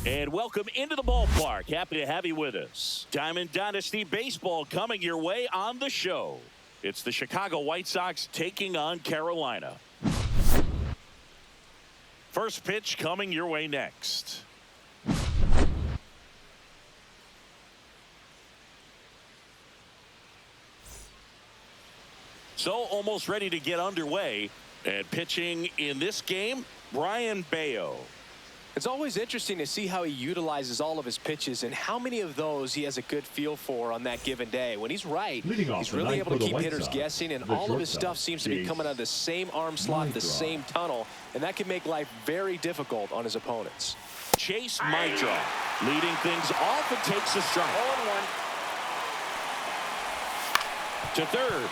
And welcome into the ballpark. Happy to have you with us. Diamond Dynasty Baseball coming your way on the show. It's the Chicago White Sox taking on Carolina. First pitch coming your way next. So almost ready to get underway. And pitching in this game, Brian Bayo. It's always interesting to see how he utilizes all of his pitches and how many of those he has a good feel for on that given day. When he's right, he's really able to keep hitters guessing, and all of his stuff seems to be coming out of the same arm slot, the same tunnel, and that can make life very difficult on his opponents. Chase Mitra leading things off and takes a strike. 0-1. To third,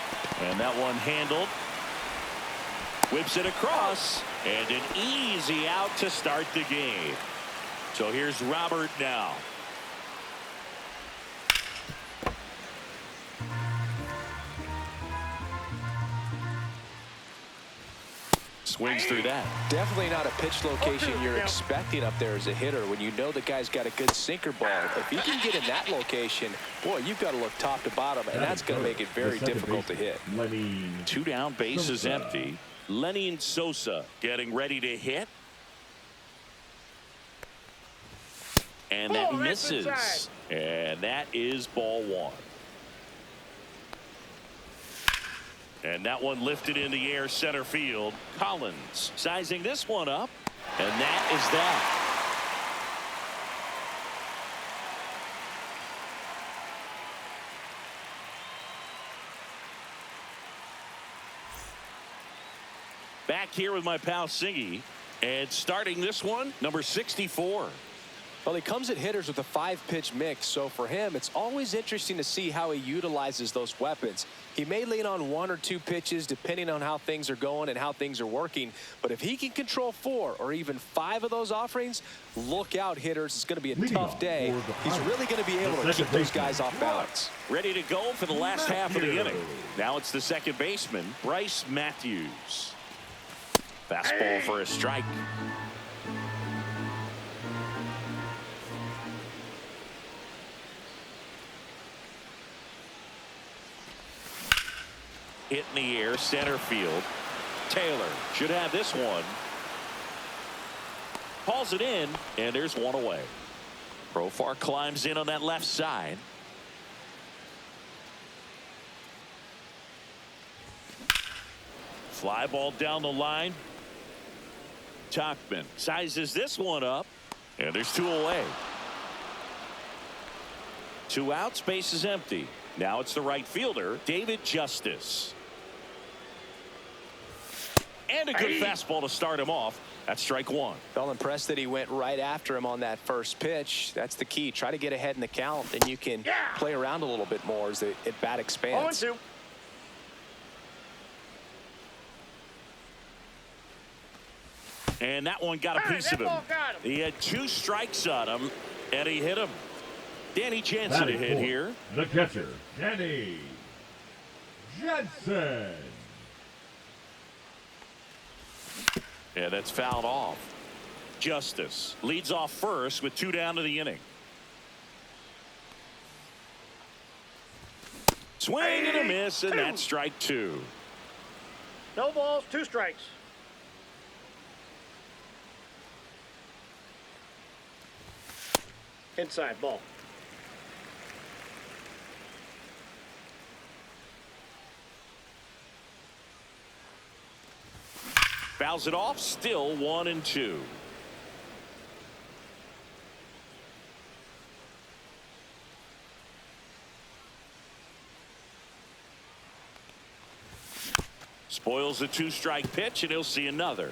and that one handled. Whips it across, and an easy out to start the game. So here's Robert now. Swings through that. Definitely not a pitch location you're expecting up there as a hitter when you know the guy's got a good sinker ball. If he can get in that location, boy, you've got to look top to bottom, and that's going to make it very difficult to hit. Two down, base is empty. Lenny Sosa getting ready to hit. And that misses. And that is ball one. And that one lifted in the air center field. Collins sizing this one up. And that is that. Back here with my pal Singy, and starting this one, number 64. Well, he comes at hitters with a 5-pitch mix, so for him, it's always interesting to see how he utilizes those weapons. He may lean on 1 or 2 pitches depending on how things are going and how things are working, but if he can control 4 or even 5 of those offerings, look out, hitters. It's going to be a tough day. He's really going to be able to keep those guys off balance. Ready to go for the last half of the inning. Now it's the second baseman, Bryce Matthews. Fastball for a strike. Hit in the air, center field. Taylor should have this one. Hauls it in, and there's one away. Profar climbs in on that left side. Fly ball down the line. Tachman sizes this one up, and there's 2 away. 2 outs, base is empty. Now it's the right fielder, David Justice. And a good fastball to start him off. That's strike 1. Well, impressed that he went right after him on that first pitch. That's the key. Try to get ahead in the count, and you can play around a little bit more as the at-bat expands. 0-2. And that one got a piece of him. He had 2 strikes on him, and he hit him. Danny Jansen to hit here. The catcher, Danny Jansen. Yeah, that's fouled off. Justice leads off first with 2 down to the inning. Swing and a miss, and that's strike 2. No balls, 2 strikes. Inside ball. Fouls it off, still 1-2. Spoils the 2-strike pitch, and he'll see another.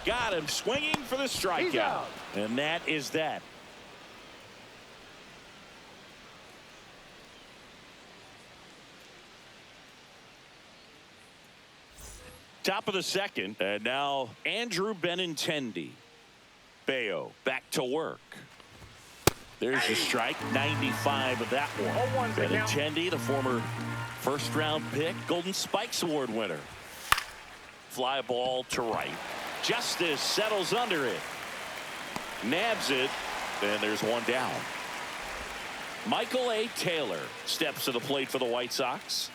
Got him swinging for the strikeout. And that is that. Top of the second, and now Andrew Benintendi. Bayo back to work. There's the strike, 95 of that one. 0-1's the count. Benintendi, the former first-round pick, Golden Spikes Award winner. Fly ball to right. Justice settles under it. Nabs it, and there's one down. Michael A. Taylor steps to the plate for the White Sox.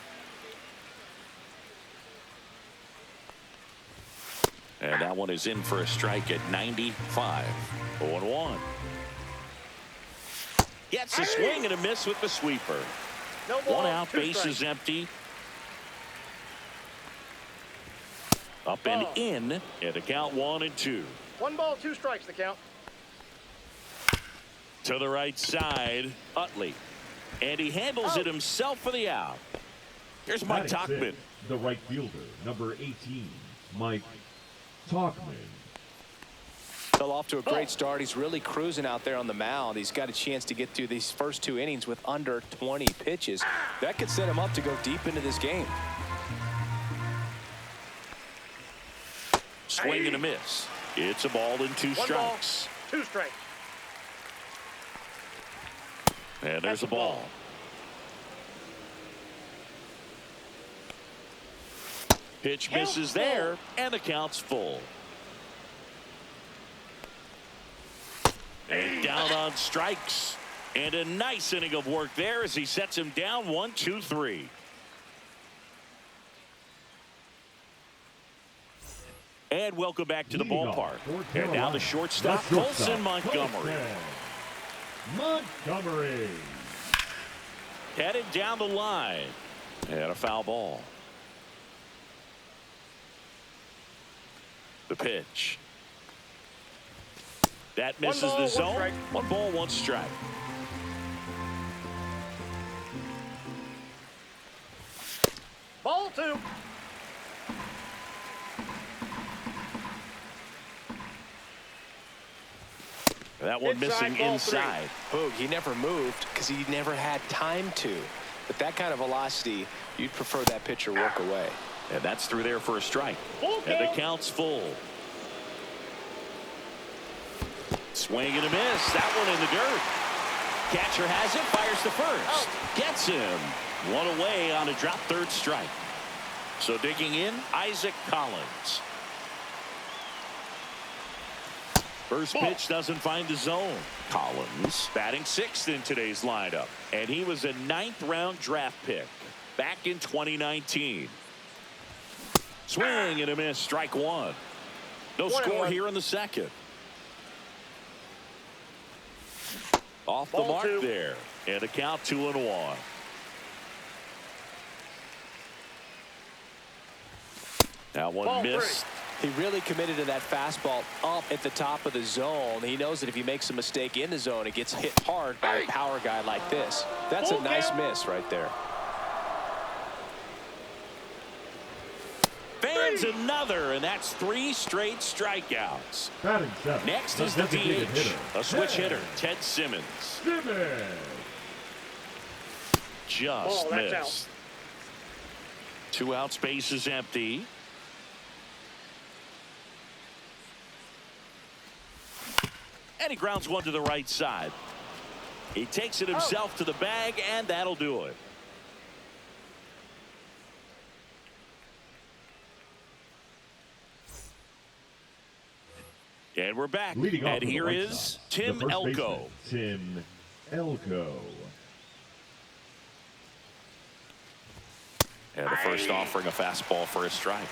And that one is in for a strike at 95. 0-1. Gets a swing and a miss with the sweeper. No ball, One out, 2 base is strikes. empty. Up and in, and the count 1-2. 1 ball, 2 strikes the count. To the right side, Utley. And he handles it himself for the out. Here's Mike Batting Tauchman. sixth, the right fielder, number 18, Mike Tauchman. Fell off to a great start. He's really cruising out there on the mound. He's got a chance to get through these first 2 innings with under 20 pitches. That could set him up to go deep into this game. Swing and a miss. It's a ball and 2 1 ball, strikes. 2 strikes. And there's a ball. Pitch misses there, and the count's full. And down on strikes. And a nice inning of work there as he sets him down 1-2-3. And welcome back to the Leading ballpark. off for And now the shortstop, Colson Montgomery. Montgomery. Headed down the line. And a foul ball. The pitch. That misses ball, the 1 zone. strike. 1 ball, 1 strike. Ball 2. That one Inside, missing ball inside. Boog, he never moved because he never had time to. But that kind of velocity, you'd prefer that pitcher work away. And that's through there for a strike. Full And the count. count's full. Swing and a miss. That one in the dirt. Catcher has it, fires to first. Gets him. 1 away on a drop third strike. So digging in, Isaac Collins. First pitch doesn't find the zone. Collins batting 6th in today's lineup. And he was a 9th-round draft pick back in 2019. Swing and a miss, strike 1. No score 1-1. here in the second. Off the Ball mark 2. there. And a count 2-1. That one Ball missed. 3. He really committed to that fastball up at the top of the zone. He knows that if he makes a mistake in the zone, it gets hit hard by a power guy like this. That's a nice miss right there. Fans another, and that's 3 straight strikeouts. Batting seventh, Next is the designated DH, hitter, a switch Ted hitter, Ted Simmons. Simmons. Just Ball, that's missed. 2 outs, base is empty. And he grounds one to the right side. He takes it himself to the bag, and that'll do it. And we're back. Leading off And for the here White is Sox, Tim the first Elko. baseman, Tim Elko. And the first offering a fastball for a strike.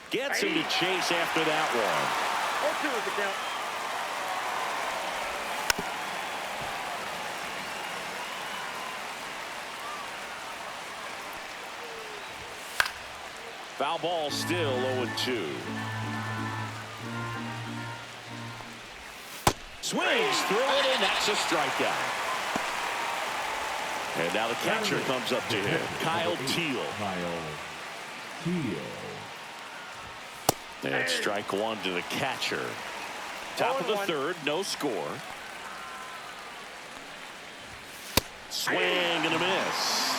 Gets him to chase after that one. 0-2 is the count. Foul ball still 0-2. Swings through it, and that's a strikeout. And now the catcher comes up to him, Kyle Teal. Kyle Teal. And strike 1 to the catcher. Top of the 3rd, no score. Swing and a miss.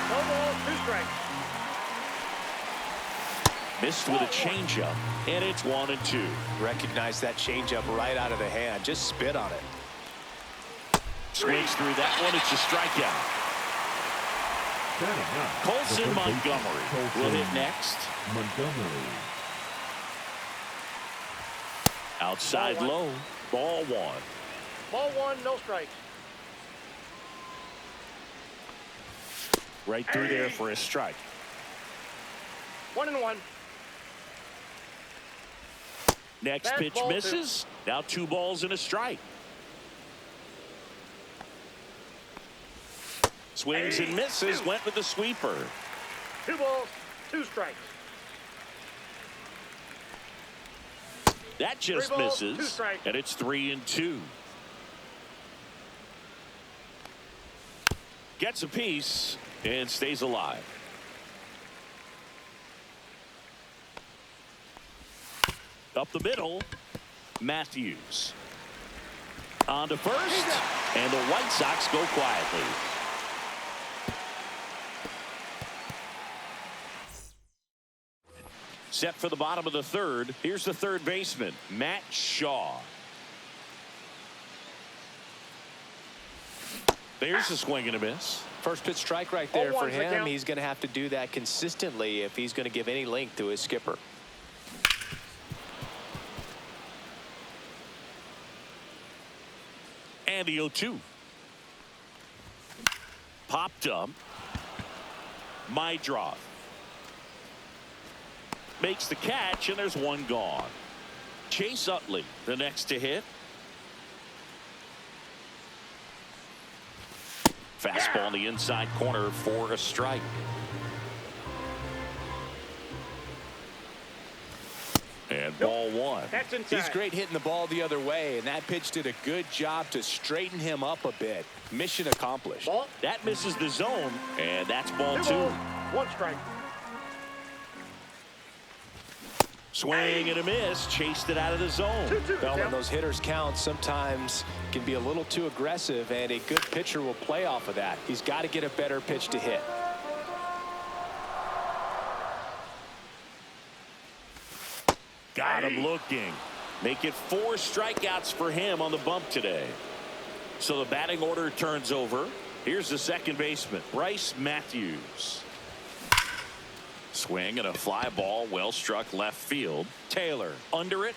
No ball, 2 strikes. Missed with a changeup, and it's 1-2. Recognize that changeup right out of the hand. Just spit on it. Swings through that one. It's a strikeout. Colson Montgomery will hit next. Montgomery. Outside low. Ball 1. Ball 1, no strikes. Right through there for a strike. 1-1. Next Bad pitch ball, misses. Now 2 balls and a strike. Swings and misses. Went with the sweeper. 2 balls, 2 strikes. That just 3 balls, 2 misses. strikes. And it's 3-2. Gets a piece and stays alive. Up the middle, Matthews. On to first, and the White Sox go quietly. Set for the bottom of the third. Here's the third baseman, Matt Shaw. There's a swing and a miss. First pitch strike right there for 0-1 the him. count. He's going to have to do that consistently if he's going to give any length to his skipper. And the 0-2. Popped up. Mydroth makes the catch, and there's one gone. Chase Utley, the next to hit. Fastball in the inside corner for a strike. And ball 1. That's inside. He's great hitting the ball the other way, and that pitch did a good job to straighten him up a bit. Mission accomplished. Ball. That misses the zone, and that's ball 2 2. balls, 1 strike. Swing and a miss. Chased it out of the zone. 2-2 Well, when count. those hitters count, sometimes can be a little too aggressive, and a good pitcher will play off of that. He's got to get a better pitch to hit. Got him looking. Make it 4 strikeouts for him on the bump today. So the batting order turns over. Here's the second baseman, Bryce Matthews. Swing and a fly ball, well struck left field. Taylor under it.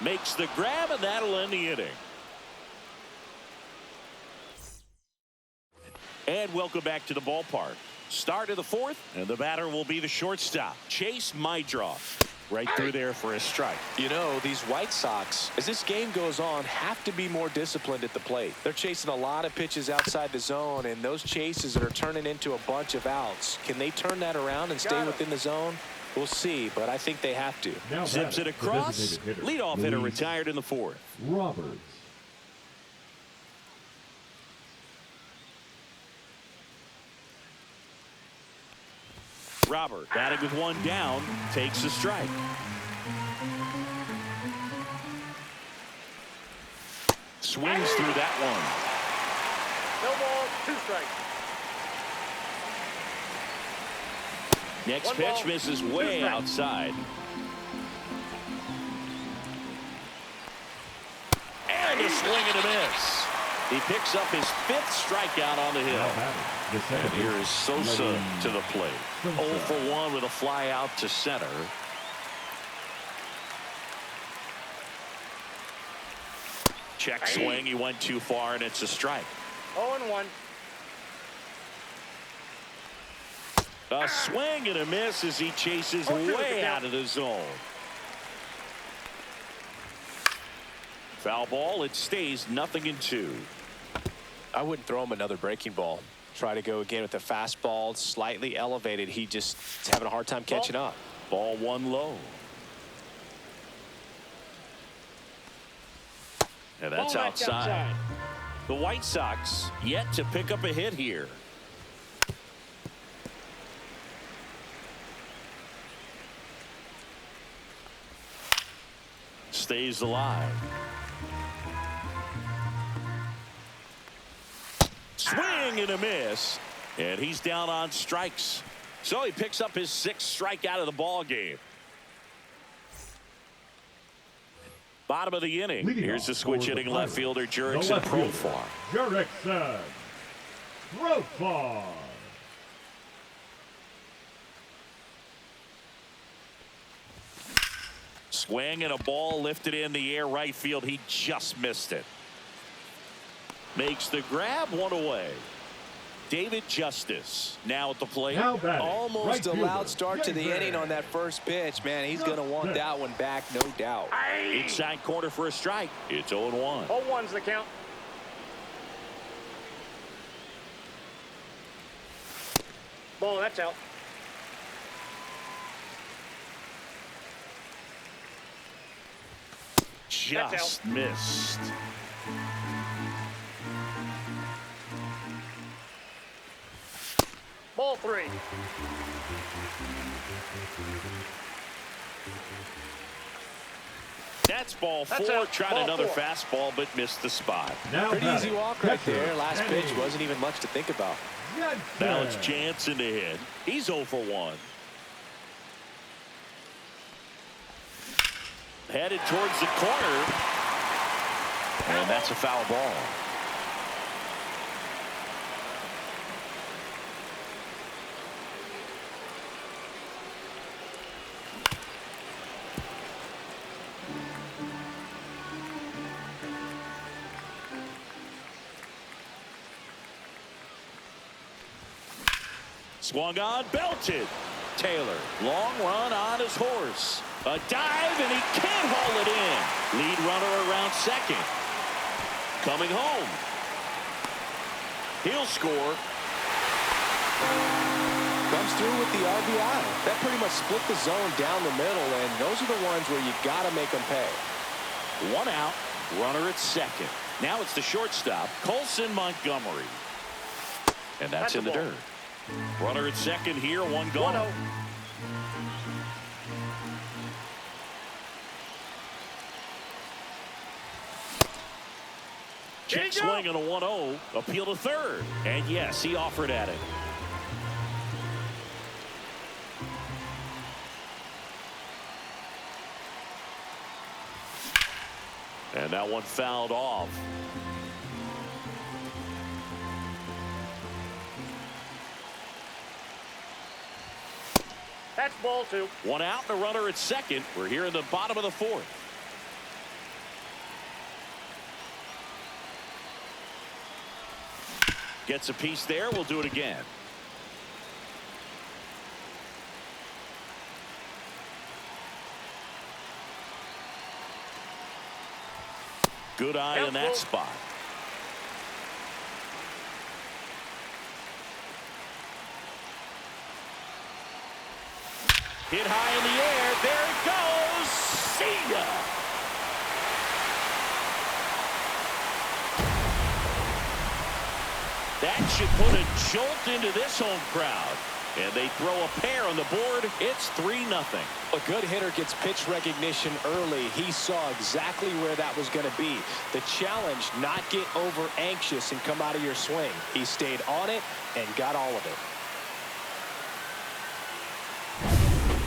Makes the grab, and that'll end the inning. And welcome back to the ballpark. Start of the 4th, and the batter will be the shortstop, Chase Mydroth. Right through there for a strike. You know, these White Sox, as this game goes on, have to be more disciplined at the plate. They're chasing a lot of pitches outside the zone, and those chases are turning into a bunch of outs. Can they turn that around and stay within the zone? We'll see, but I think they have to. Now Zips it batting, the across. designated hitter, Leadoff hitter Luis retired in the 4th. Roberts. Robert batting with 1 down, takes a strike. Swings through that one. No balls, 2 strikes. Next 1 pitch ball, misses 2 way strikes. outside. And a swing and a miss. He picks up his 5th strikeout on the Now hill. batting, the And center, here is Sosa Lenny to the plate. Sosa. 0 for 1 with a fly out to center. Check swing. He went too far, and it's a strike. 0-1. A swing and a miss as he chases 0-2 way the out count. of the zone. Foul ball. It stays 0-2. I wouldn't throw him another breaking ball. Try to go again with the fastball, slightly elevated. He just is having a hard time catching up. Ball 1 low. And that's Ball back outside. The White Sox yet to pick up a hit here. Stays alive. Swing and a miss. And he's down on strikes. So he picks up his 6th strikeout of the ball game. Bottom of the inning. Here's the switch hitting left fielder Jurickson Profar. Jurickson Profar. Swing and a ball lifted in the air right field. He just missed it. Makes the grab, one away. David Justice now at the plate. Almost a loud start to the inning on that first pitch. Man, he's going to want that one back, no doubt. Inside corner for a strike. It's 0-1. 0-1's the count. Ball, that's out. Just missed. Ball 3. That's ball 4. That's out. Tried Ball another 4. fastball, but missed the spot. Pretty easy walk right there. Last pitch wasn't even much to think about. Now it's Jansen to hit. He's 0 for 1. Headed towards the corner. And that's a foul ball. Swung on, belted. Taylor, long run on his horse. A dive, and he can't haul it in. Lead runner around second. Coming home. He'll score. Comes through with the RBI. That pretty much split the zone down the middle, and those are the ones where you got to make them pay. 1 out, runner at second. Now it's the shortstop, Colson Montgomery. And that's in the dirt. Runner at second here, 1 gone. 1-0. Check swing on a 1-0. Appeal to third. And yes, he offered at it. And that one fouled off. That's ball 2. 1 out and a runner at second. We're here in the bottom of the 4th. Gets a piece there. We'll do it again. Good eye in that spot. Hit high in the air. There it goes. See ya. That should put a jolt into this home crowd. And they throw a pair on the board. It's 3-0. A good hitter gets pitch recognition early. He saw exactly where that was going to be. The challenge, not get over anxious and come out of your swing. He stayed on it and got all of it.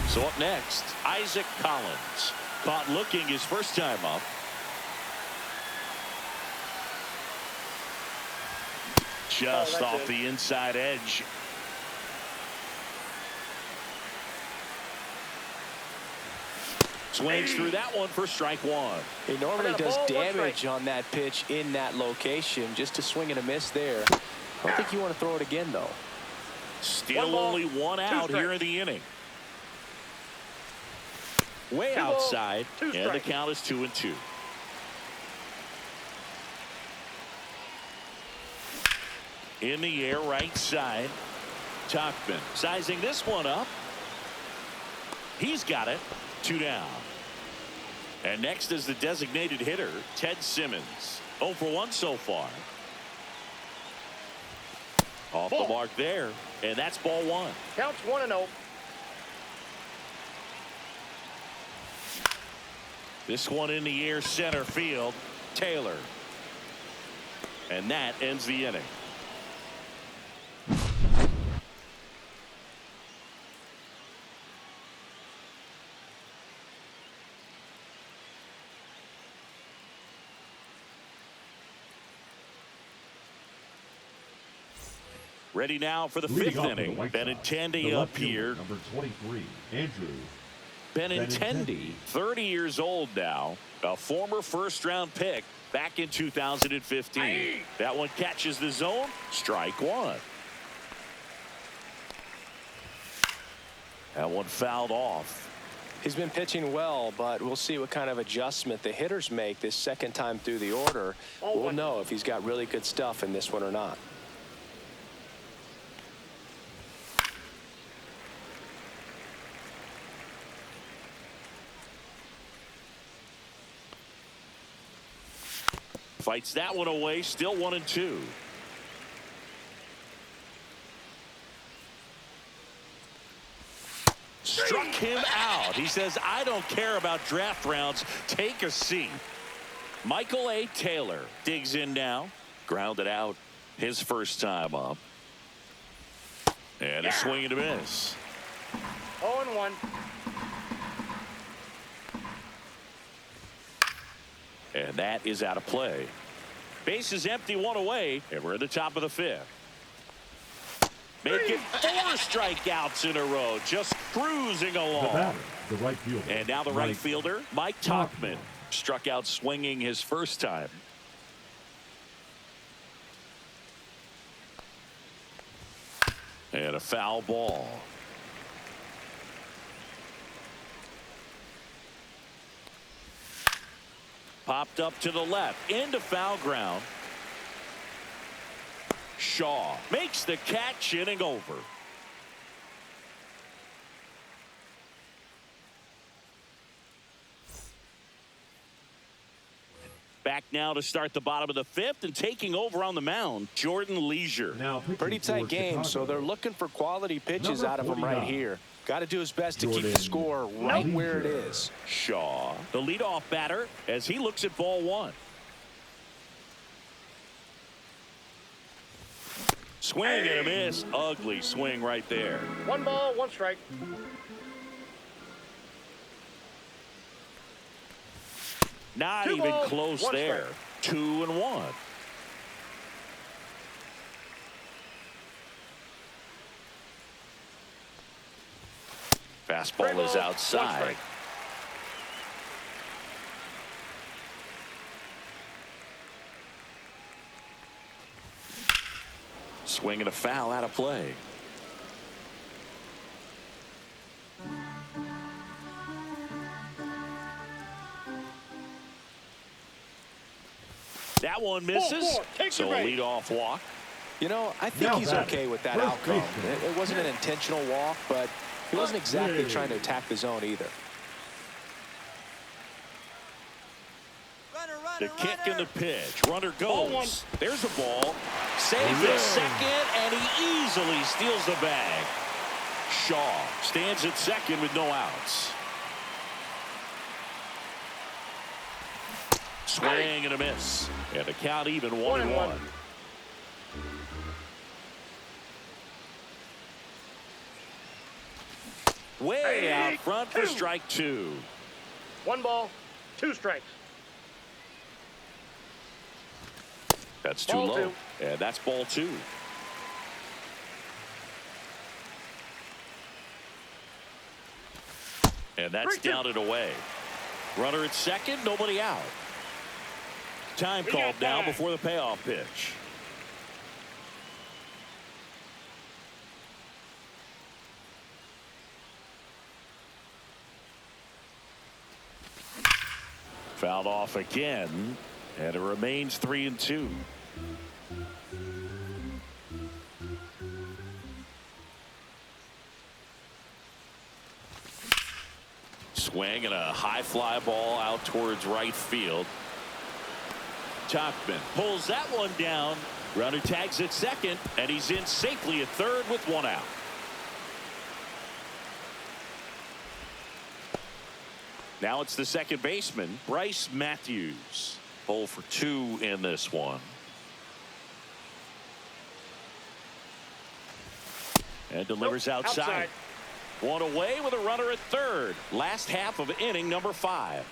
So up next, Isaac Collins. Caught looking his first time up. Just off the inside edge. Swings through that one for strike 1. He normally does damage on that pitch in that location. Just a swing and a miss there. I don't think you want to throw it again, though. Still only 1 out here in the inning. Way outside, and the count is 2-2. In the air, right side. Tauchman sizing this one up. He's got it. 2 down. And next is the designated hitter, Ted Simmons. 0 for 1 so far. Off the mark there, and that's ball 1. Counts 1-0. This one in the air, center field. Taylor. And that ends the inning. Ready now for the Leading fifth off for the inning. White Sox, Benintendi the up left fielder, here. Number 23, Andrew Benintendi, 30 years old now, a former first-round pick back in 2015. That one catches the zone. Strike one. That one fouled off. He's been pitching well, but we'll see what kind of adjustment the hitters make this second time through the order. We'll know if he's got really good stuff in this one or not. Fights that one away, still 1-2. Struck him out. He says, I don't care about draft rounds. Take a seat. Michael A. Taylor digs in now. Grounded out his first time up. And a swing and a miss. 0-1. And that is out of play. Base is empty, one away, and we're at the top of the fifth. Make it 4 strikeouts in a row, just cruising The along. batter, the right fielder. And now the right fielder, Mike Tauchman, struck out swinging his first time. And a foul ball. Popped up to the left, into foul ground. Shaw makes the catch, inning over. Back now to start the bottom of the fifth, and taking over on the mound, Jordan Leisure. Now Pretty tight game, so they're looking for quality pitches Number out of him right 49. here. Got to do his best to keep the Jordan score right where it Leisure. is. Shaw, the leadoff batter, as he looks at ball one. Swing and a miss. Ugly swing right there. 1 ball, 1 strike. Not 2 even balls, close 1 there. strike. 2-1. Fastball 3 is balls, 1 outside. strike. Swing and a foul out of play. That one misses. 4-4. Take So the a bait. leadoff walk. You know, I think Now he's batting, okay with that first outcome. baseman. It wasn't an intentional walk, but he wasn't exactly Hey. trying to attack the zone either. The kick and the pitch. Runner Ball goes. 1. There's a ball. Saves at second, and he easily steals the bag. Shaw stands at second with no outs. Swing and a miss. And the count even 1-1. Way out front for strike 2. 1 ball, 2 strikes. That's too Ball low. 2. And that's ball 2. And that's 3-2. down and away. Runner at second, nobody out. Time We called got now time. before the payoff pitch. Fouled off again, and it remains 3-2. Swing and a high fly ball out towards right field. Tauchman pulls that one down. Runner tags at second, and he's in safely at third with 1 out. Now it's the second baseman, Bryce Matthews. 0 for 2 in this one. And delivers outside. 1 away with a runner at third. Last half of inning number 5.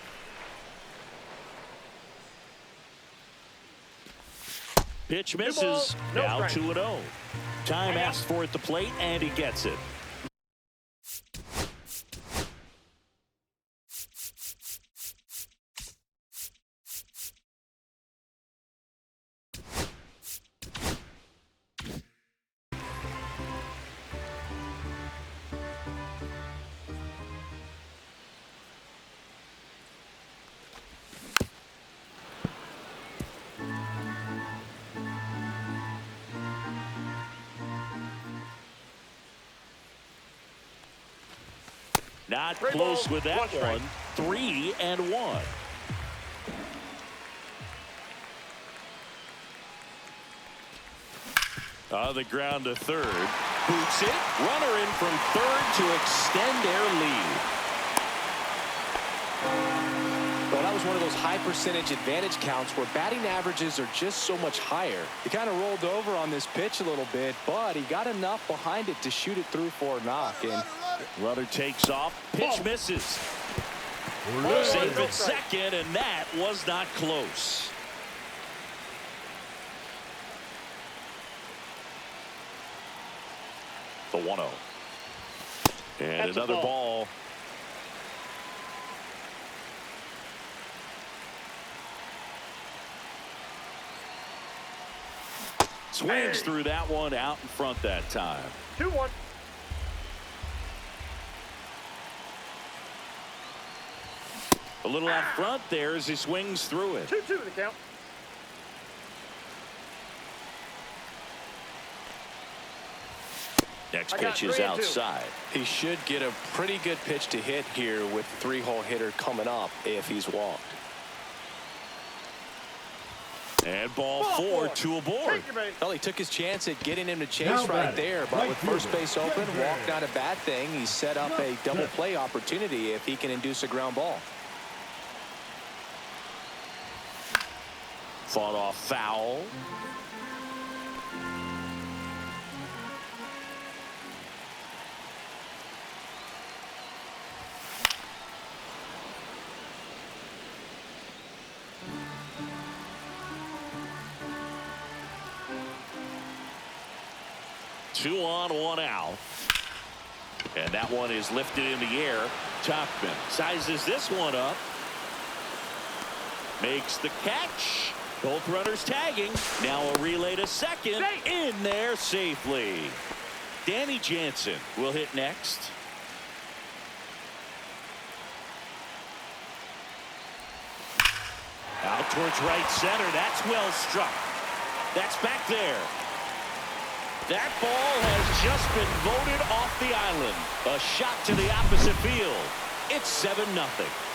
Pitch balls, misses. no Now strike. 2-0. Time asked for at the plate, and he gets it. Not Three close balls, with that one strike. one. 3-1. On the ground to third. Boots it. Runner in from third to extend their lead. Well, that was one of those high percentage advantage counts where batting averages are just so much higher. He kind of rolled over on this pitch a little bit, but he got enough behind it to shoot it through for a knock. And Runner takes off. Pitch misses. Save at second, and that was not close. The 1-0. And That's a another ball. ball. Swings through that one out in front that time. 2-1. A little out front there as he swings through it. 2-2 the count. Next I got pitch is 3-2. outside. he should get a pretty good pitch to hit here with 3-hole hitter coming up if he's walked. And ball Ball four four. to a board. Take your base. Well, he took his chance at getting him to chase Now right batting, there, but right with first fielder, base open, Denver. walk not a bad thing. He set up a double play opportunity if he can induce a ground ball. Fought off foul. Two on, one out. And that one is lifted in the air. Topman sizes this one up. Makes the catch. Both runners tagging. Now a relay to second. In there safely. Danny Jansen will hit next. Out towards right center. That's well struck. That's back there. That ball has just been voted off the island. A shot to the opposite field. It's 7-0.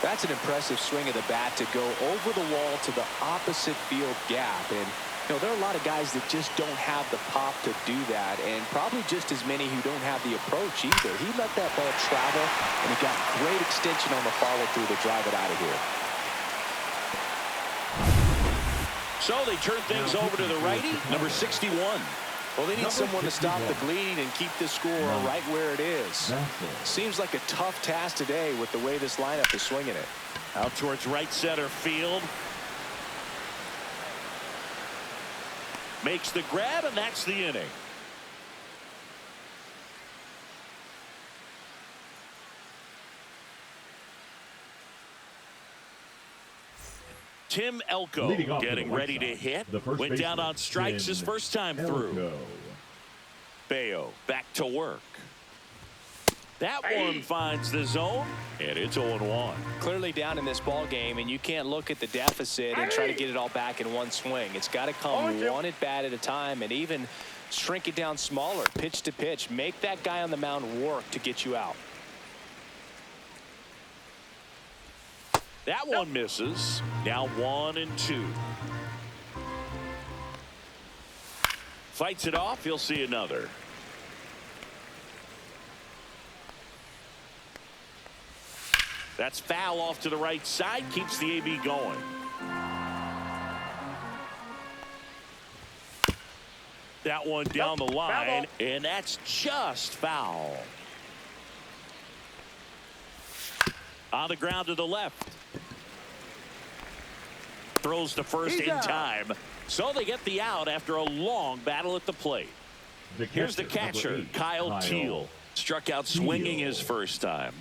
That's an impressive swing of the bat to go over the wall to the opposite field gap. And, you know, there are a lot of guys that just don't have the pop to do that, and probably just as many who don't have the approach either. He let that ball travel, and he got great extension on the follow-through to drive it out of here. So they turn things over to the righty, number 61. Well, they need someone to stop the bleed and keep the score right where it is. Seems like a tough task today with the way this lineup is swinging it. Out towards right center field. Makes the grab, and that's the inning. Tim Leading Elko off getting for the White ready to Sox, hit. the first Went down baseman, on strikes his Tim first time through. Elko. Bayo back to work. That one finds the zone, and it's 0-1. Clearly down in this ball game, and you can't look at the deficit and try to get it all back in one swing. It's got to come one at bat at a time, and even shrink it down smaller, pitch to pitch. Make that guy on the mound work to get you out. That one misses. Now 1-2. Fights it off. He'll see another. That's foul off to the right side. Keeps the AB going. That one down the line, and that's just foul. On the ground to the left. throws to first in time. So they get the out after a long battle at the plate. Here's the catcher, 8, Kyle Teal. Struck out swinging his first time.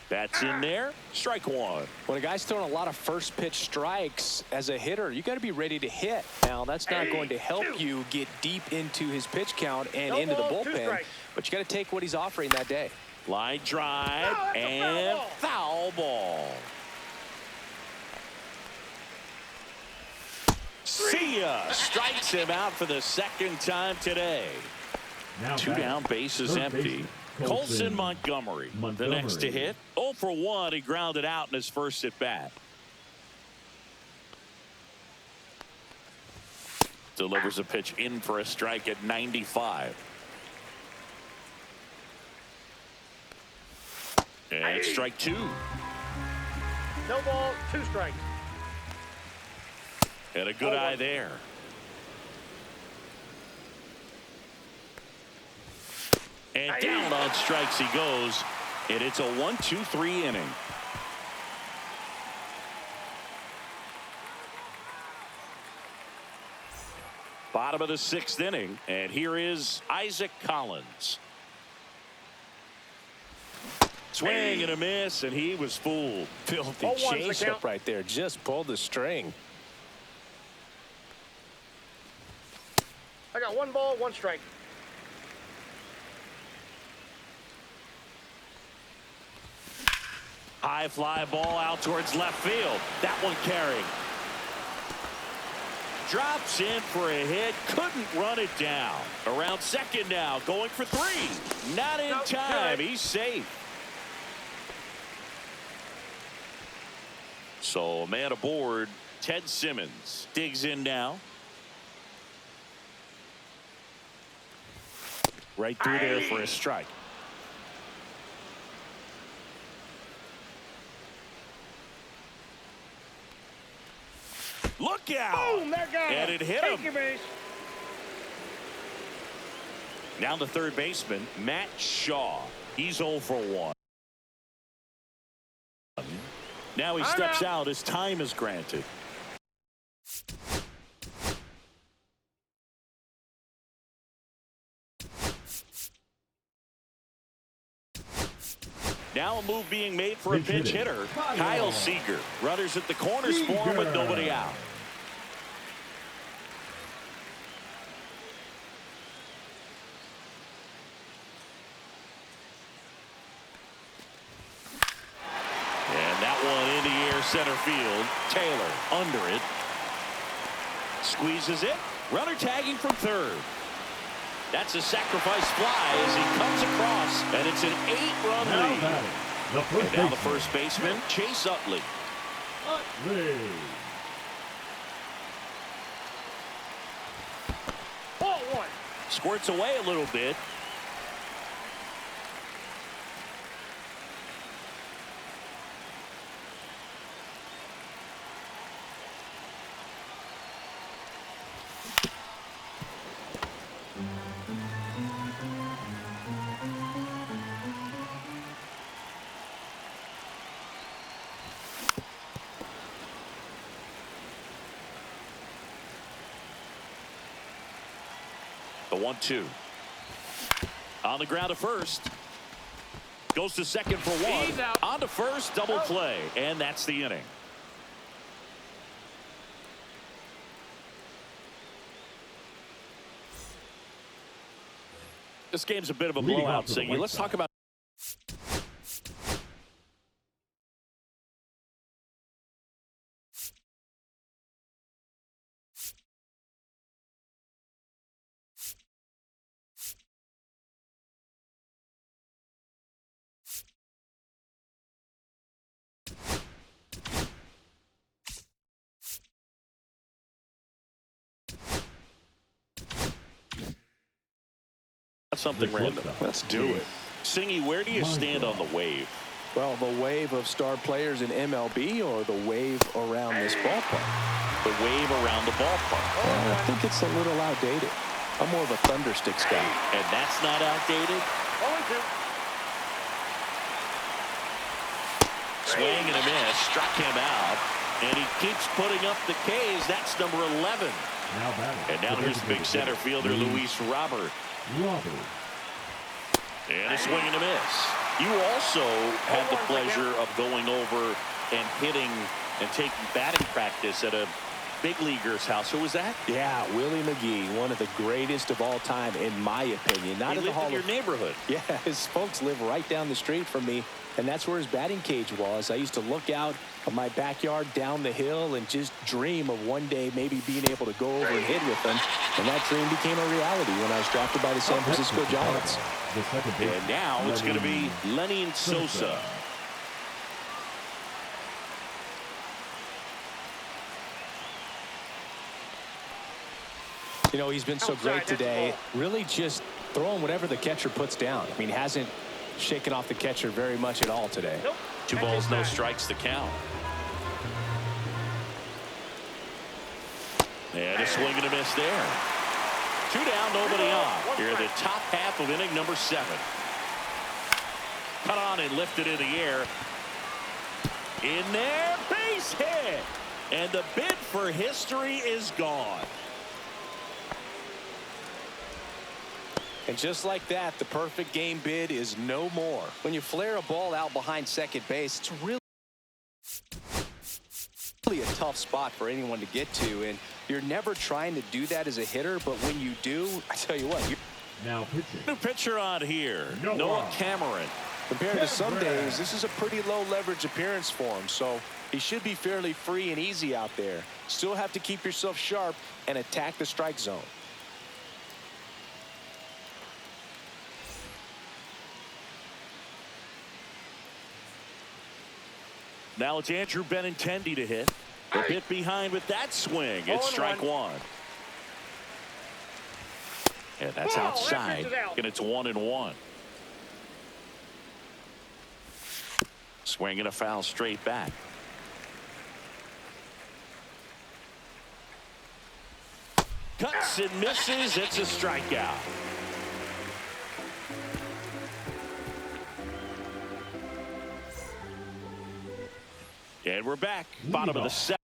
That's in there. Strike one. When a guy's throwing a lot of first pitch strikes as a hitter, you got to be ready to hit. Now, that's not going to help you get deep into his pitch count and into the bullpen, but you got to take what he's offering that day. Line drive and foul ball. See ya. Strikes him out for the second time today. Now Two down, bases empty. Colson Montgomery, the next to hit. 0 for 1. He grounded out in his first at bat. Delivers a pitch in for a strike at 95. And strike two. No ball, 2 strikes. And a good eye there. And down on strikes he goes. And it's a 1-2-3 inning. Bottom of the 6th inning. And here is Isaac Collins. Swing and a miss, and he was fooled. Filthy changeup right there. Just pulled the string. I got 1 ball, 1 strike. High fly ball out towards left field. That one carrying. Drops in for a hit. Couldn't run it down. Around second now. Going for 3. Not in time. He's safe. So a man aboard. Ted Simmons digs in now. Right through there for a strike. Look out! Boom, there got and it hit him. Base. Down to third baseman, Matt Shaw. He's 0 for 1. Now he steps out as time is granted. Now a move being made for a pinch hitter, Kyle Seager. Runners at the corners for him with nobody out. And that one in the air center field. Taylor under it. Squeezes it. Runner tagging from third. That's a sacrifice fly as he comes across, and it's an 8-run lead. And now the first baseman, Chase Utley. Ball 1. Squirts away a little bit. The 1-2. On the ground to first. Goes to second for 1. On to first, double play. And that's the inning. This game's a bit of a blowout, Siggy. Let's talk about something random. Let's do it. Singy, where do you stand on the wave? Well, the wave of star players in MLB or the wave around this ballpark? The wave around the ballpark. I think it's a little outdated. I'm more of a thundersticks guy. And that's not outdated? 0-2. Swing and a miss. Struck him out. And he keeps putting up the Ks. That's number 11. Now batting. And now here's big center fielder Luis Robert. And a swing and a miss. You also had the pleasure of going over and hitting and taking batting practice at a big leaguer's house. Who was that? Yeah, Willie McGee, one of the greatest of all time, in my opinion. Not in the Hall of your neighborhood. Yeah, his folks live right down the street from me, and that's where his batting cage was. I used to look out of my backyard down the hill and just dream of one day maybe being able to go over and hit with him. And that dream became a reality when I was drafted by the San Francisco Giants. And now it's going to be Lenny Sosa. You know, he's been so great today. Really just throwing whatever the catcher puts down. I mean, hasn't shaken off the catcher very much at all today. Nope. 2 balls, no strikes, the count. And a swing and a miss there. 2 down, nobody on. Here in the top half of inning number 7. Cut on and lifted in the air. In there, base hit. And the bid for history is gone. And just like that, the perfect game bid is no more. When you flare a ball out behind second base, it's really a tough spot for anyone to get to, and you're never trying to do that as a hitter, but when you do, I tell you what, now pitching. New pitcher on here, Noah Cameron. Compared to some days, this is a pretty low leverage appearance for him, so he should be fairly free and easy out there. Still have to keep yourself sharp and attack the strike zone. Now it's Andrew Benintendi to hit. A bit behind with that swing. It's strike 1. And that's outside. And it's 1-1. Swing and a foul straight back. Cuts and misses. It's a strikeout. And we're back. Bottom of the 7th.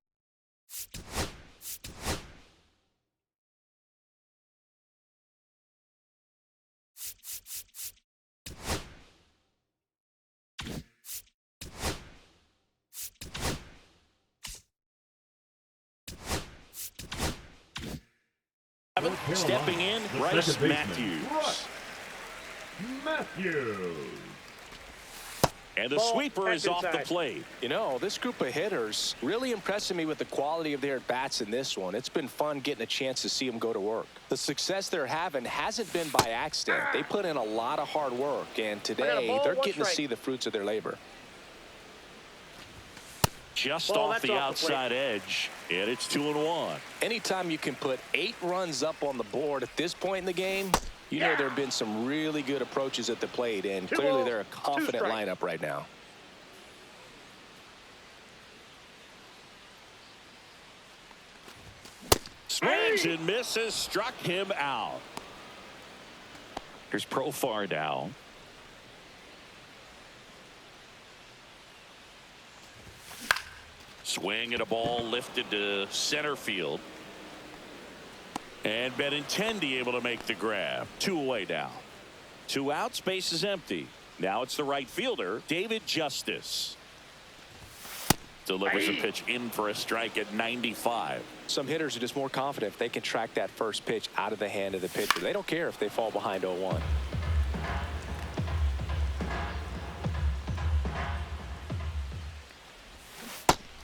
Stepping in, Bryce Matthews. And the sweeper is off the plate. You know, this group of hitters really impressing me with the quality of their at-bats in this one. It's been fun getting a chance to see them go to work. The success they're having hasn't been by accident. They put in a lot of hard work, and today they're getting to see the fruits of their labor. Just off the outside edge, and it's 2-1. Anytime you can put 8 runs up on the board at this point in the game, you know there have been some really good approaches at the plate, and clearly they're a confident lineup right now. Swings and misses, struck him out. Here's Profar down. Swing and a ball lifted to center field. And Benintendi able to make the grab. 2 away now. 2 outs, base is empty. Now it's the right fielder, David Justice. Delivers a pitch in for a strike at 95. Some hitters are just more confident if they can track that first pitch out of the hand of the pitcher. They don't care if they fall behind 0-1.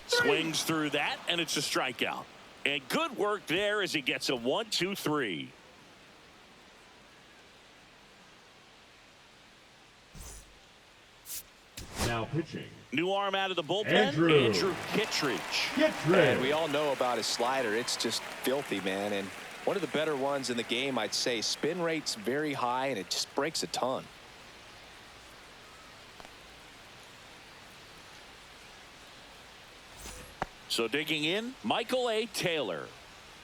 Swings through that, and it's a strikeout. And good work there as he gets a 1-2-3. Now pitching. New arm out of the bullpen, Andrew Kittredge. And we all know about his slider. It's just filthy, man. And one of the better ones in the game, I'd say. Spin rate's very high, and it just breaks a ton. So digging in, Michael A. Taylor.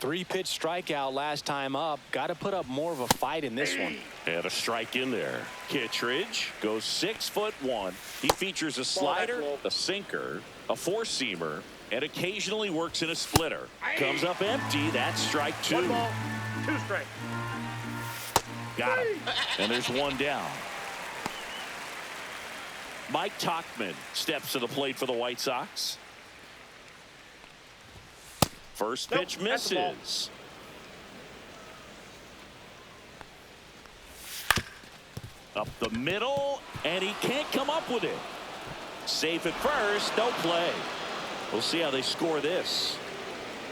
3-pitch strikeout last time up. Got to put up more of a fight in this one. And a strike in there. Kittredge goes 6'1". He features a slider, a sinker, a 4-seamer, and occasionally works in a splitter. Comes up empty. That's strike 2. 1 ball, 2 strikes. Got him. And there's 1 down. Mike Tauchman steps to the plate for the White Sox. First pitch misses. Up the middle, and he can't come up with it. Safe at first, no play. We'll see how they score this.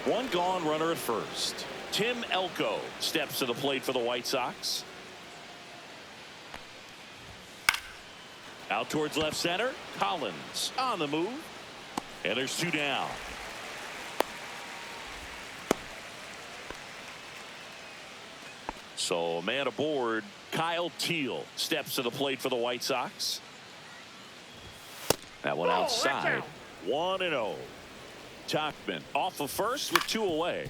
1 gone, runner at first. Tim Elko steps to the plate for the White Sox. Out towards left center. Collins on the move. And there's 2 down. So a man aboard. Kyle Teal steps to the plate for the White Sox. That one outside. 1-0. Tauchman off of first with 2 away.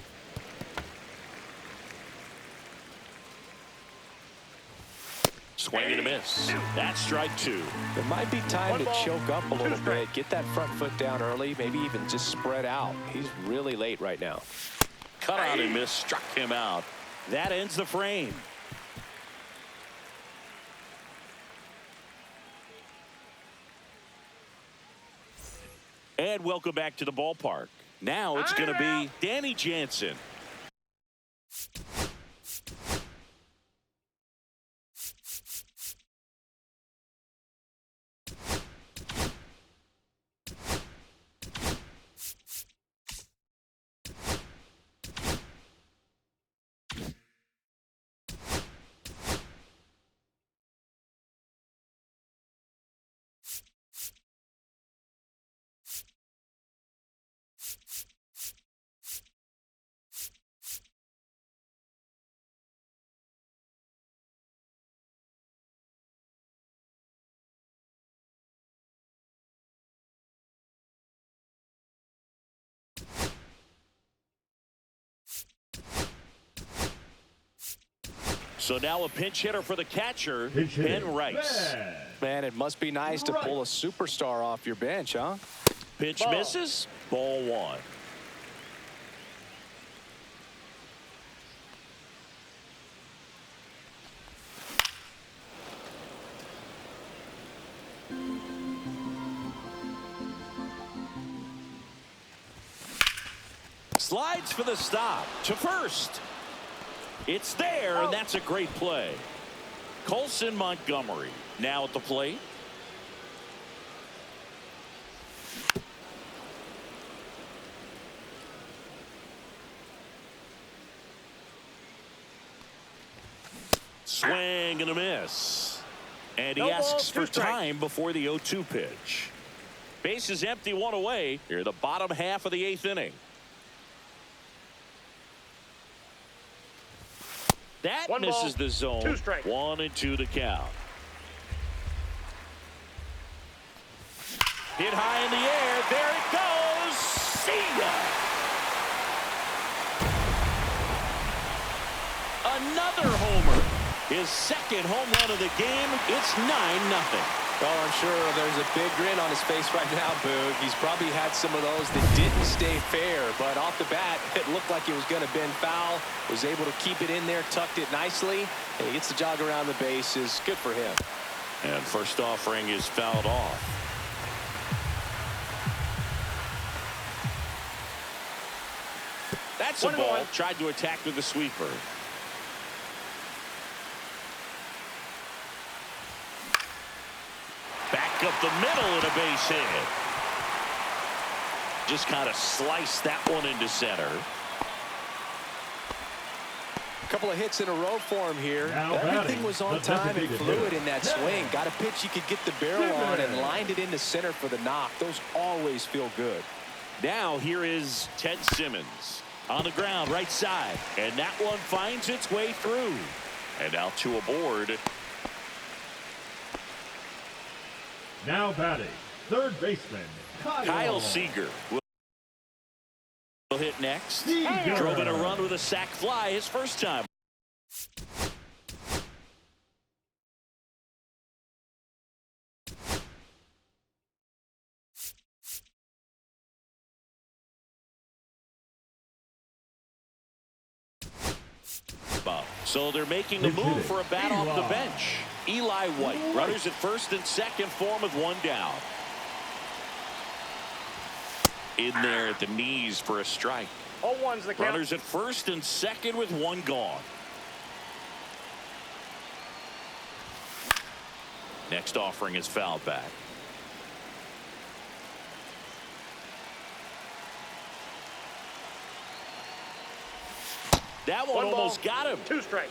Swing and a miss. That's strike 2. There might be time to choke up a little bit. Get that front foot down early. Maybe even just spread out. He's really late right now. Cut out and miss. Struck him out. That ends the frame. And welcome back to the ballpark. Now it's going to be Danny Jansen. So now a pinch hitter for the catcher, Ben Rice. Man, it must be nice to pull a superstar off your bench, huh? Pitch misses. Ball 1. Slides for the stop to first. It's there, and that's a great play. Colson Montgomery now at the plate. Swing and a miss. And he asks for time before the 0-2 pitch. Base is empty, 1 away. Here, the bottom half of the 8th inning. That misses the zone. 1-2 to count. Hit high in the air. There it goes. See ya. Another homer. His 2nd home run of the game. It's 9-0. Oh, I'm sure there's a big grin on his face right now, Boog. He's probably had some of those that didn't stay fair, but off the bat, it looked like it was going to bend foul. Was able to keep it in there, tucked it nicely, and he gets the jog around the bases. Good for him. And first offering is fouled off. That's a ball. Tried to attack with the sweeper. Back up the middle and a base hit. Just kind of sliced that one into center. A couple of hits in a row for him here. Everything was on time and fluid in that swing. Got a pitch he could get the barrel on and lined it into center for the knock. Those always feel good. Now here is Ted Simmons on the ground right side, and that one finds its way through. And now 2 aboard. Now batting, 3rd baseman Kyle Seager will hit next. Drove in a run with a sac fly his first time. So they're making the move for a bat off the bench. Eli White, runners at first and second for him with one down. In there at the knees for a strike. 0-1's the count. Runners at first and second with one gone. Next offering is fouled back. That one almost got him. 2 strikes.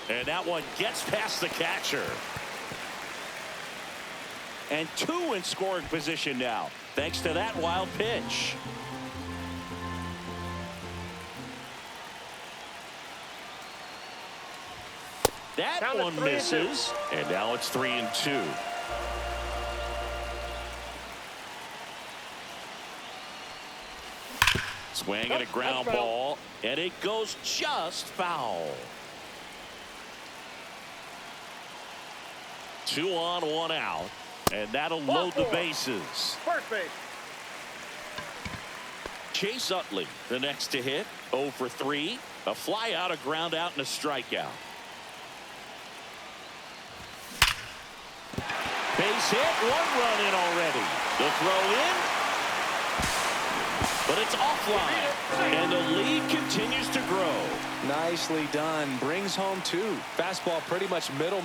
And that one gets past the catcher. And 2 in scoring position now, thanks to that wild pitch. That one misses. And now it's 3-2. Swing at a ground ball, and it goes just foul. 2 on, 1 out, and that'll load the bases. First base. Chase Utley, the next to hit, 0 for 3. A fly out, a ground out, and a strikeout. Base hit, 1 run in already. The throw in, but it's offline, and the lead continues to grow. Nicely done. Brings home 2. Fastball pretty much middle,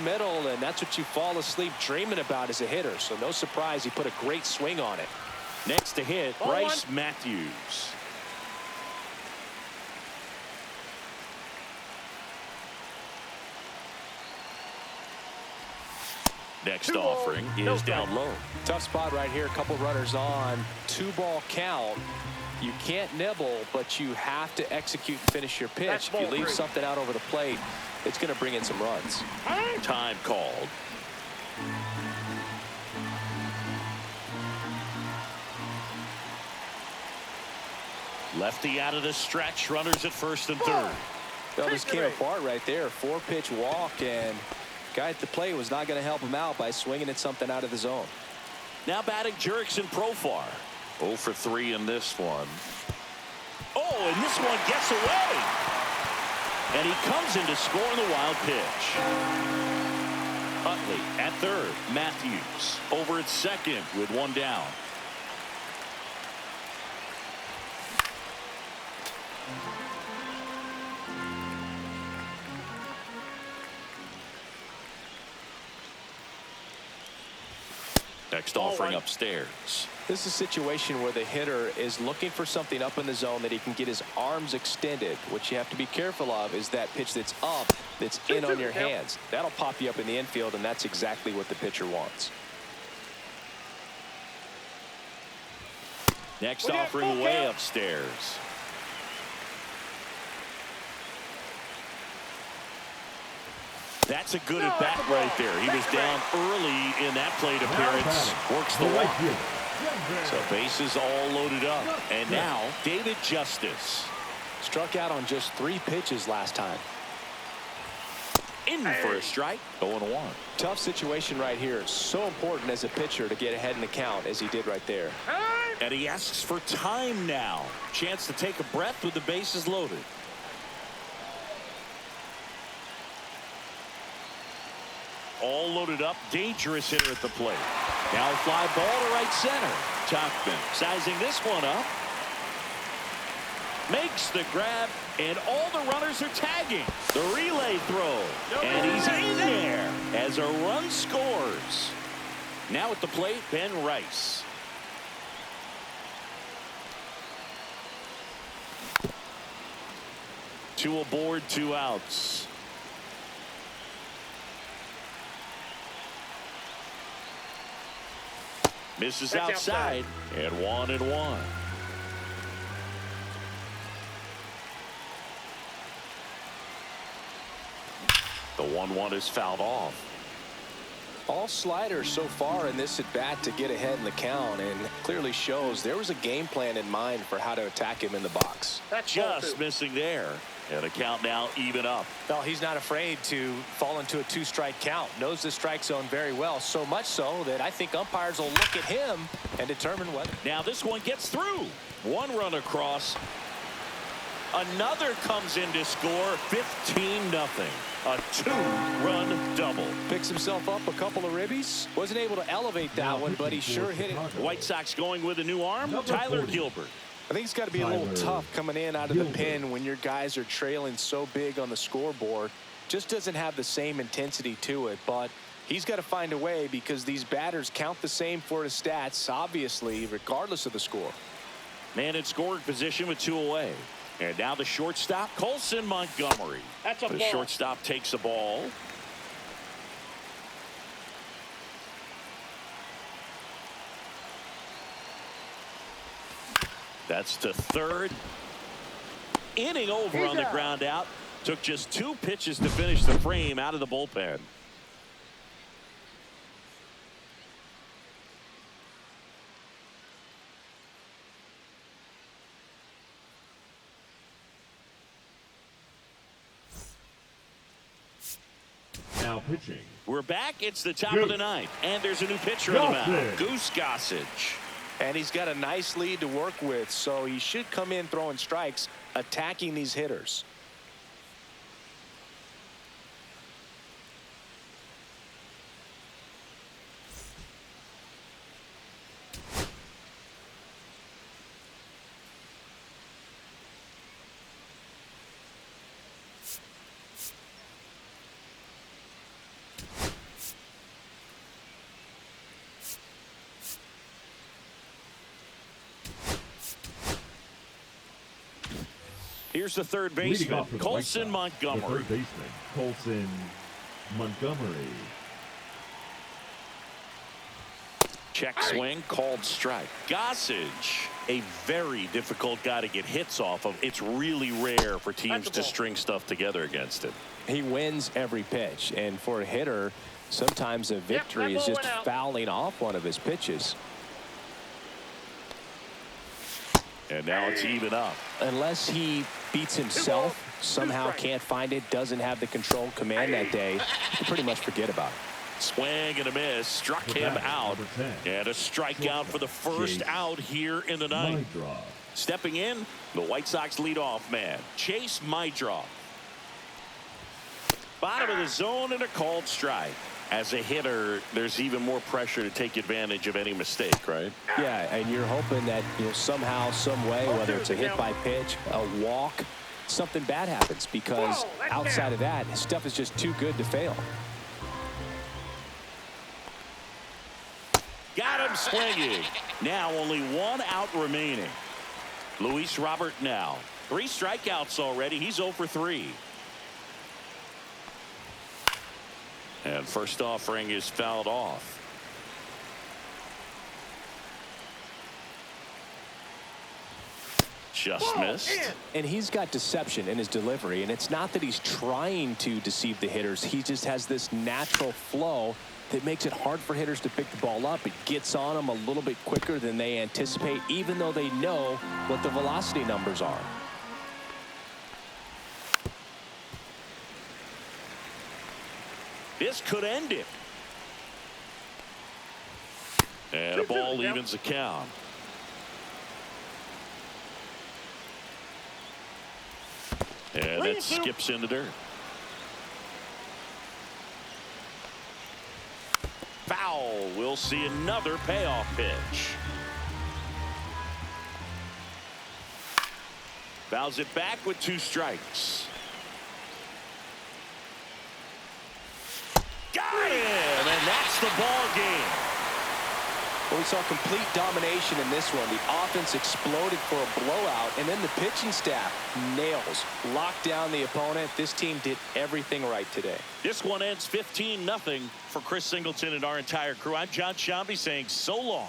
and that's what you fall asleep dreaming about as a hitter. So no surprise he put a great swing on it. Next to hit, Bryce Matthews. Next offering is down low. Tough spot right here. A couple runners on. 2-ball count. You can't nibble, but you have to execute and finish your pitch. If you leave something out over the plate, it's going to bring in some runs. Time called. Lefty out of the stretch. Runners at first and third. Well, this came apart right there. 4-pitch walk, and guy at the plate was not going to help him out by swinging at something out of the zone. Now batting Jurickson Profar. 0 for 3 in this one. Oh, and this one gets away. And he comes in to score on the wild pitch. Utley at third. Matthews over at second with 1 down. Next offering upstairs. This is a situation where the hitter is looking for something up in the zone that he can get his arms extended. What you have to be careful of is that pitch that's up, that's in on your hands. That'll pop you up in the infield, and that's exactly what the pitcher wants. Next offering way upstairs. That's a good at bat right there. He was down early in that plate appearance. Works the walk. So bases all loaded up. And now David Justice. Struck out on just 3 pitches last time. In for a strike. 0-1. Tough situation right here. It's so important as a pitcher to get ahead in the count as he did right there. And he asks for time now. Chance to take a breath with the bases loaded. All loaded up. Dangerous hitter at the plate. Now a fly ball to right center. Tauchman sizing this one up. Makes the grab, and all the runners are tagging. The relay throw, and he's in there as a run scores. Now at the plate, Ben Rice. Two aboard, 2 outs. Misses outside, and 1-1. The 1-1 is fouled off. All sliders so far in this at bat to get ahead in the count, and clearly shows there was a game plan in mind for how to attack him in the box. That's just missing there. And the count now even up. Well, he's not afraid to fall into a two-strike count. Knows the strike zone very well, so much so that I think umpires will look at him and determine whether. Now this one gets through. One run across. Another comes in to score. 15-0. A two-run double. Picks himself up a couple of ribbies. Wasn't able to elevate that one, but he sure hit it. White Sox going with a new arm. Tyler 40. Gilbert. I think it's got to be a little tough coming in out of the pen when your guys are trailing so big on the scoreboard. Just doesn't have the same intensity to it, but he's got to find a way because these batters count the same for his stats, obviously, regardless of the score. Man in scoring position with 2 away. And now the shortstop, Colson Montgomery. That's a the ball. shortstop takes the ball. That's to third. Inning over on the ground out. Took just 2 pitches to finish the frame out of the bullpen. Now pitching. We're back. It's the top of the 9th. And there's a new pitcher on the mound. Goose Gossage. And he's got a nice lead to work with, so he should come in throwing strikes, attacking these hitters. Here's the third Leading baseman, off for the Colson White Sox, Montgomery. The third baseman, Colson Montgomery. Check swing, called strike. Gossage, a very difficult guy to get hits off of. It's really rare for teams to string stuff together against him. He wins every pitch, and for a hitter, sometimes a victory is just fouling off one of his pitches. And now it's even up. Unless he beats himself, somehow can't find it, doesn't have the control command that day, you pretty much forget about it. Swing and a miss, struck him out. And a strikeout for the first out here in the 9th. Stepping in, the White Sox leadoff man, Chase Mydroff. Bottom of the zone and a called strike. As a hitter, there's even more pressure to take advantage of any mistake, right? Yeah, and you're hoping that somehow, some way, whether it's a hit by pitch, a walk, something bad happens, because outside of that, his stuff is just too good to fail. Got him swinging. Now only 1 out remaining. Luis Robert now. 3 strikeouts already. He's 0 for 3. And first offering is fouled off. Just missed. And he's got deception in his delivery, and it's not that he's trying to deceive the hitters. He just has this natural flow that makes it hard for hitters to pick the ball up. It gets on them a little bit quicker than they anticipate, even though they know what the velocity numbers are. This could end it. And a ball evens the count. And it skips into dirt. Foul. We'll see another payoff pitch. Fouls it back with 2 strikes. Got him, and that's the ball game. Well, we saw complete domination in this one. The offense exploded for a blowout, and then the pitching staff nails, locked down the opponent. This team did everything right today. This one ends 15-0 for Chris Singleton and our entire crew. I'm John Shambi saying so long